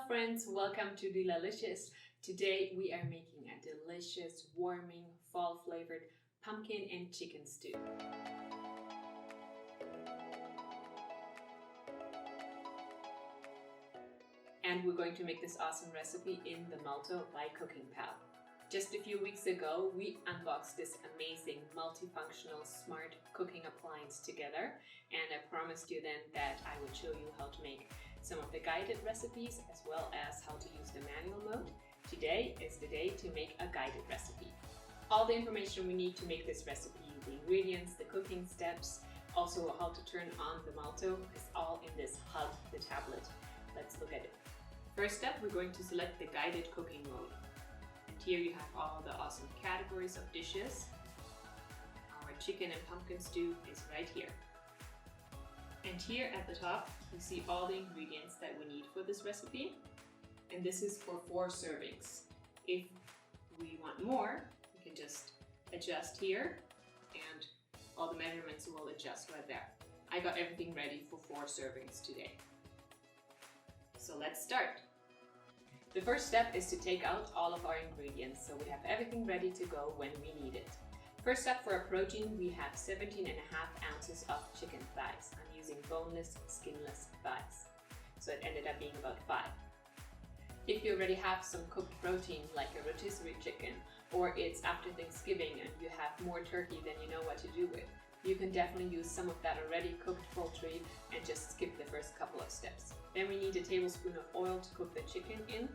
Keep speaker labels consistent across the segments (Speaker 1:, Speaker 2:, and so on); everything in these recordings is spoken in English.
Speaker 1: friends, welcome to Leelalicious. Today we are making a delicious, warming, fall flavored pumpkin and chicken stew. And we're going to make this awesome recipe in the Multo by CookingPal. Just a few weeks ago, we unboxed this amazing multifunctional smart cooking appliance together, and I promised you then that I would show you how to make some of the guided recipes as well as how to use the manual mode. Today is the day to make a guided recipe. All the information we need to make this recipe, the ingredients, the cooking steps, also how to turn on the Multo, is all in this hub, the tablet. Let's look at it. First step, we're going to select the guided cooking mode. And here you have all the awesome categories of dishes. Our chicken and pumpkin stew is right here. And here at the top, you see all the ingredients that we need for this recipe. And this is for 4 servings. If we want more, we can just adjust here and all the measurements will adjust right there. I got everything ready for 4 servings today. So let's start. The first step is to take out all of our ingredients so we have everything ready to go when we need it. First up, for our protein, we have 17.5 ounces of chicken thighs. I'm using boneless, skinless thighs. So it ended up being about 5. If you already have some cooked protein like a rotisserie chicken, or it's after Thanksgiving and you have more turkey than you know what to do with, you can definitely use some of that already cooked poultry and just skip the first couple of steps. Then we need a tablespoon of oil to cook the chicken in,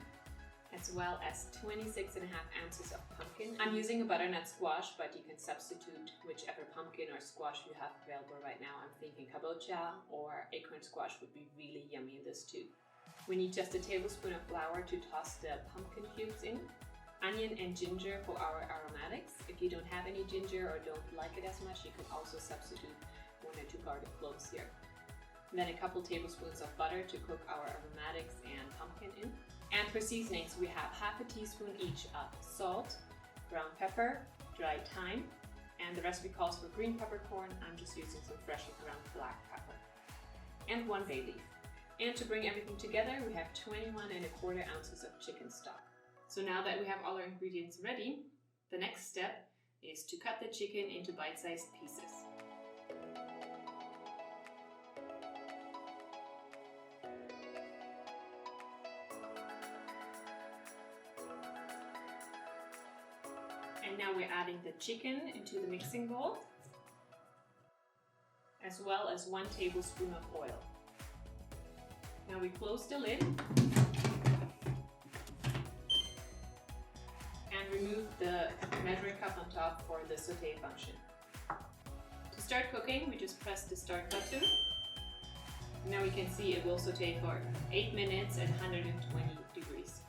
Speaker 1: as well as 26.5 ounces of pumpkin. I'm using a butternut squash, but you can substitute whichever pumpkin or squash you have available right now. I'm thinking kabocha or acorn squash would be really yummy in this too. We need just a tablespoon of flour to toss the pumpkin cubes in. Onion and ginger for our aromatics. If you don't have any ginger or don't like it as much, you can also substitute 1 or 2 garlic cloves here. And then a couple tablespoons of butter to cook our aromatics and pumpkin in. And for seasonings, we have half a teaspoon each of salt, ground pepper, dried thyme, and the recipe calls for green peppercorn. I'm just using some freshly ground black pepper. And 1 bay leaf. And to bring everything together, we have 21.25 ounces of chicken stock. So now that we have all our ingredients ready, the next step is to cut the chicken into bite-sized pieces. And now we're adding the chicken into the mixing bowl, as well as 1 tablespoon of oil. Now we close the lid and remove the measuring cup on top for the sauté function. To start cooking, we just press the start button. Now we can see it will sauté for 8 minutes at 120 degrees.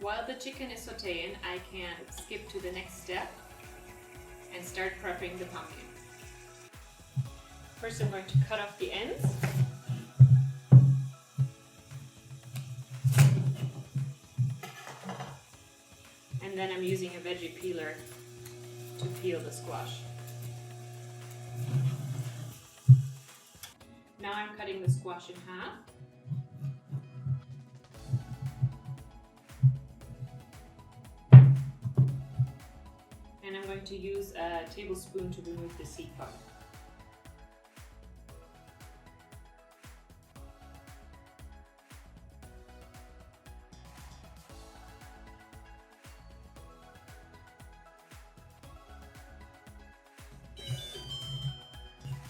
Speaker 1: While the chicken is sautéing, I can skip to the next step and start prepping the pumpkin. First, I'm going to cut off the ends. And then I'm using a veggie peeler to peel the squash. Now I'm cutting the squash in half. And I'm going to use a tablespoon to remove the seed part.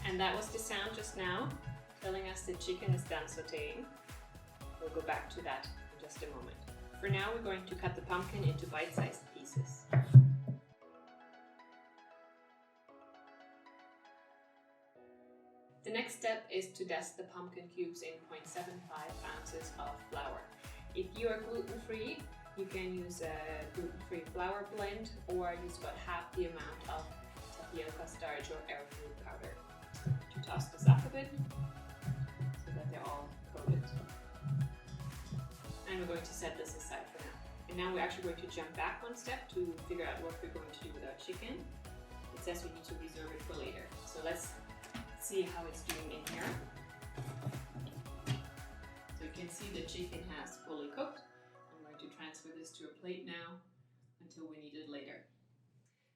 Speaker 1: And that was the sound just now, telling us the chicken is done sautéing. We'll go back to that in just a moment. For now, we're going to cut the pumpkin into bite-sized pieces. The next step is to dust the pumpkin cubes in 0.75 ounces of flour. If you are gluten-free, you can use a gluten-free flour blend or use about half the amount of tapioca starch or arrowroot powder. To toss this up a bit so that they're all coated. And we're going to set this aside for now. And now we're actually going to jump back 1 step to figure out what we're going to do with our chicken. It says we need to reserve it for later. So let's see how it's doing in here. So you can see the chicken has fully plate now until we need it later.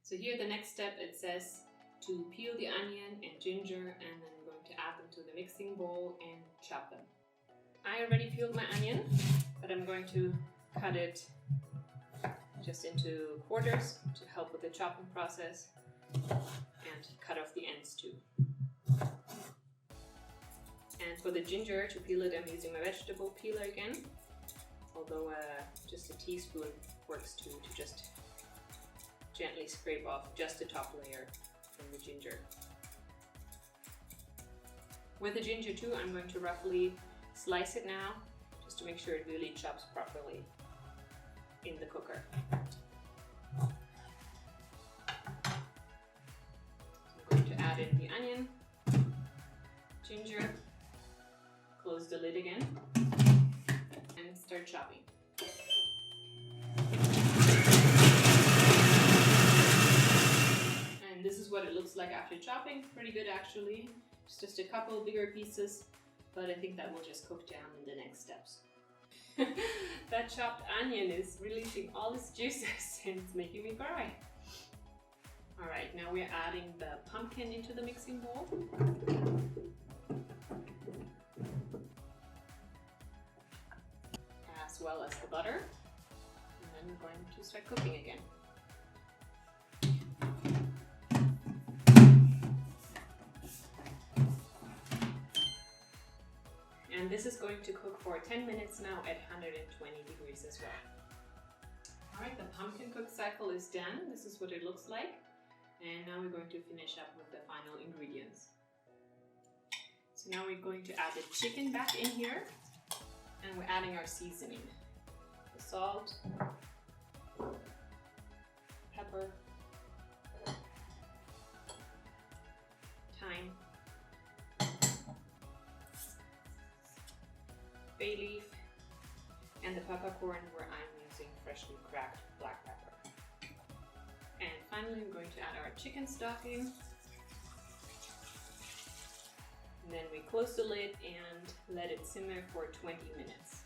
Speaker 1: So here the next step, it says to peel the onion and ginger, and then I'm going to add them to the mixing bowl and chop them. I already peeled my onion, but I'm going to cut it just into quarters to help with the chopping process, and cut off the ends too. And for the ginger, to peel it, I'm using my vegetable peeler again, although just a teaspoon works too, to just gently scrape off just the top layer from the ginger. With the ginger too, I'm going to roughly slice it now, just to make sure it really chops properly in the cooker. I'm going to add in the onion, ginger, close the lid again, and start chopping. And this is what it looks like after chopping. Pretty good actually. It's just a couple bigger pieces, but I think that will just cook down in the next steps. That chopped onion is releasing all its juices and it's making me cry. Alright, now we're adding the pumpkin into the mixing bowl. As well as the butter. And then we're going to start cooking again. And this is going to cook for 10 minutes now at 120 degrees as well. Alright, the pumpkin cook cycle is done. This is what it looks like. And now we're going to finish up with the final ingredients. So now we're going to add the chicken back in here. And we're adding our seasoning. The salt, pepper, thyme, bay leaf, and the peppercorn, where I'm using freshly cracked black pepper. And finally we're going to add our chicken stock in. And then we close the lid and let it simmer for 20 minutes.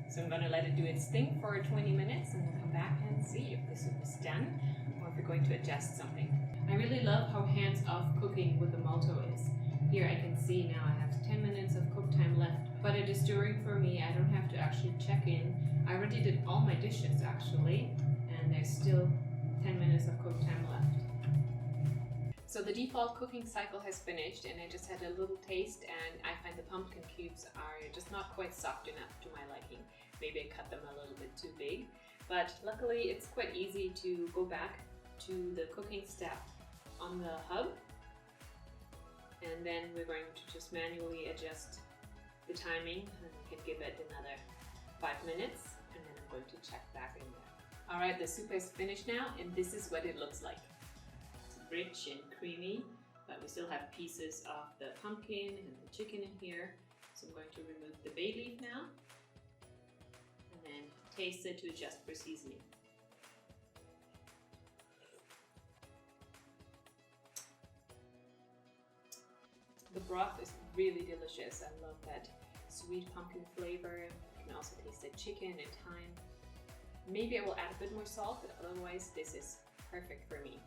Speaker 1: So I'm going to let it do its thing for 20 minutes and we'll come back and see if the soup is done or if we're going to adjust something. I really love how hands-off cooking with the Multo is. Here I can see now I have 10 minutes of cook time left, but it is stirring for me. I don't have to actually check in. I already did all my dishes actually, and there's still 10 minutes of cook time left. So the default cooking cycle has finished and I just had a little taste, and I find the pumpkin cubes are just not quite soft enough to my liking. Maybe I cut them a little bit too big, but luckily it's quite easy to go back to the cooking step on the hub, and then we're going to just manually adjust the timing, and we can give it another 5 minutes, and then I'm going to check back in there. Alright, the soup is finished now, and this is what it looks like. It's rich and creamy, but we still have pieces of the pumpkin and the chicken in here. So I'm going to remove the bay leaf now, and then taste it to adjust for seasoning. The broth is really delicious. I love that sweet pumpkin flavor. I can also taste the chicken and thyme. Maybe I will add a bit more salt, but otherwise this is perfect for me.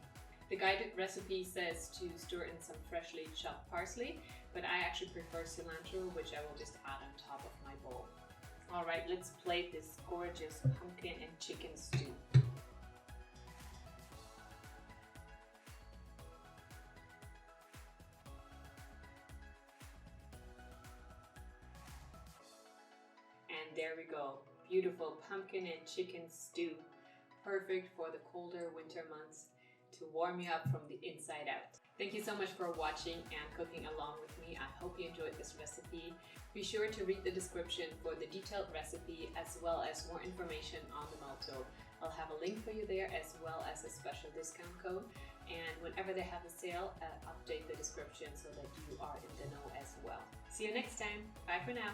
Speaker 1: The guided recipe says to stir in some freshly chopped parsley, but I actually prefer cilantro, which I will just add on top of my bowl. Alright, let's plate this gorgeous pumpkin and chicken stew. And there we go, beautiful pumpkin and chicken stew. Perfect for the colder winter months to warm you up from the inside out. Thank you so much for watching and cooking along with me. I hope you enjoyed this recipe. Be sure to read the description for the detailed recipe as well as more information on the Multo. I'll have a link for you there as well as a special discount code. And whenever they have a sale, update the description so that you are in the know as well. See you next time. Bye for now.